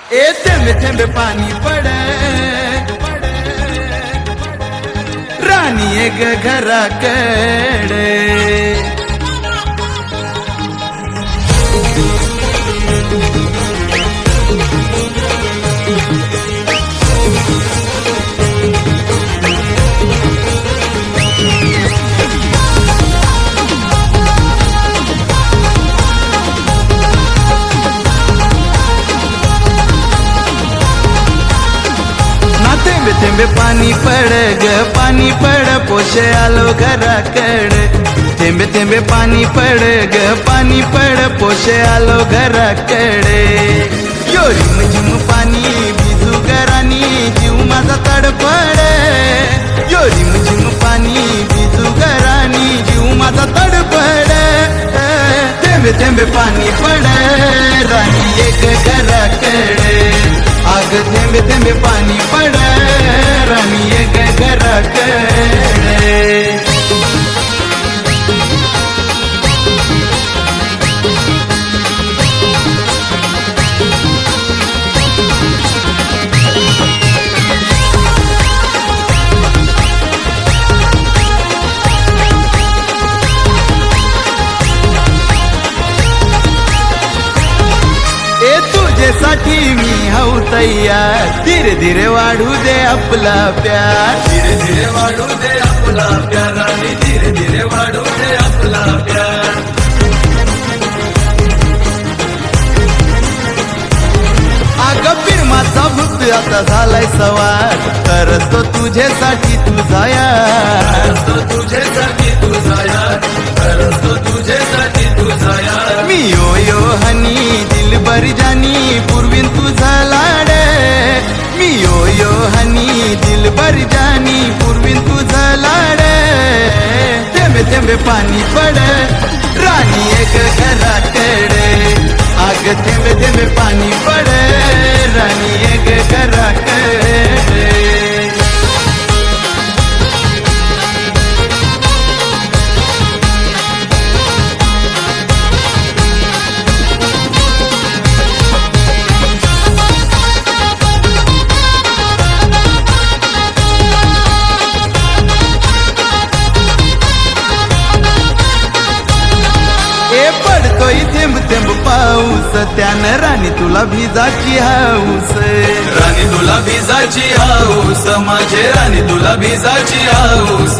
ए थेंबे थेंबे पाणी पडे राणी एक घराकडे थेंबे थेंबे पाणी पड ग पाणी पड पोशे आलो घराकडे थेंबे थेंबे पाणी पड ग पाणी पड पोशे आलो घराकडे यो रिम झिम पाणी भिजू घरानी जीव माझा तडफड यो रिम झिम पाणी भिजू घरानी जीव माझा तडफड थेंबे थेंबे पाणी पड राणी एक घराकडे आग थेंबे थेंबे पाणी पड राणी एक घराकडे तुझ्यासाठी मी हाऊ तयार धीरे धीरे वाढू दे आपला प्यार धीरे धीरे वाढू दे आपला प्यार राणी धीरे धीरे वाढू दे आपला प्यार अगं फिरमाचा भूत आता झालाय सवार करतो तुझ्यासाठी तुझा यार करतो तुझ्यासाठी तुझा यार करतो तुझ्यासाठी तुझा यार मी यो यो हनी दिलबर जानी पूर्वीन तुझा लाड मी यो यो हनी दिलबर जानी पूर्वीन तुझा लाड थेंबे थेंबे पाणी पड राणी एक घराकडे आग थेंबे थेंबे पाणी पड राणी एक घराकडे पडतोय थेंब थेंब पाऊस त्यानं राणी तुला भिजाची हाऊस राणी तुला भिजाची हाऊस माझे राणी तुला भिजाची हाऊस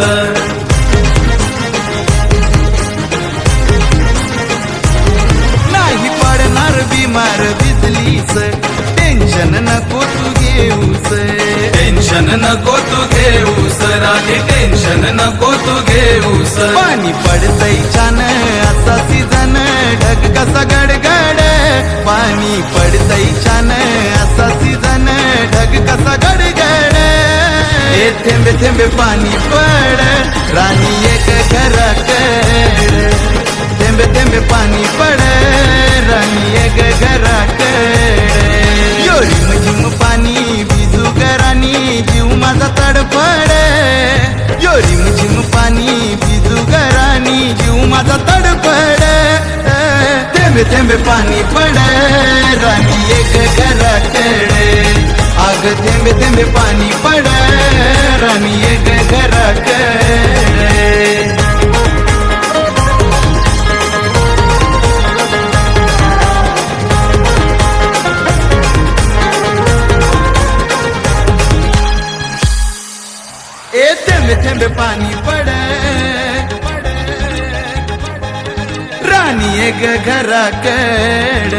नाही पडणार बिमार भिजलीस टेन्शन नको तू घेऊस टेन्शन नको तू घेऊस राणी टेन्शन नको तू घेऊस पाणी पडतय छान असा सीजन ढग कसा गडगड पाणी पडतय छान असा सीजन ढग कसा गडगड हे थेंबे थेंबे पाणी पड राणी एक घराकडे थेंबे थेंबे पाणी पड राणी एक घराकडे यो रिम झिम पाणी भिजू घरानी जीव माझा तडफड यो रिम झिम पाणी भिजू घरानी जीव माझा तडफड थेंबे थेंबे पाणी पड राणी एक घराकडे आग थेंबे थेंबे पाणी पड राणी एक घराकडे ए थेंबे थेंबे पाणी पड राणी एक घराकडे